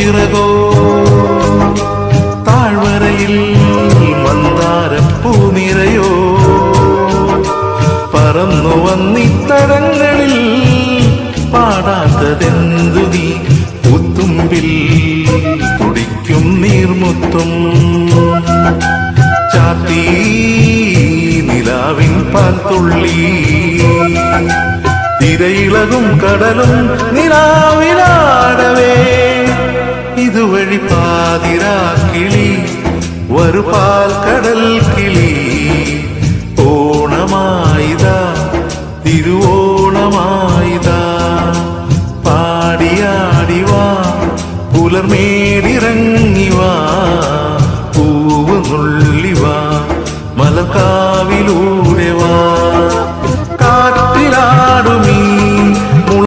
ചിറകോ താഴ്വരയിൽ മന്ദാരപ്പൂനിരയോ പറന്നു വന്നിത്തടങ്ങളിൽ പാടാത്തതെന്തു നീ പുത്തുമ്പിൽ തുടിക്കും നീർമുത്തും ചാത്തി നിലാവിൻ പാൽത്തുള്ളി തിരയിളകും കടലും നിലാവിലാടവേ ഇതുവഴി പാതിരാക്കിളി വരുപാൽ കടൽ കിളി ഓണമായിതാ തിരുവോണമായി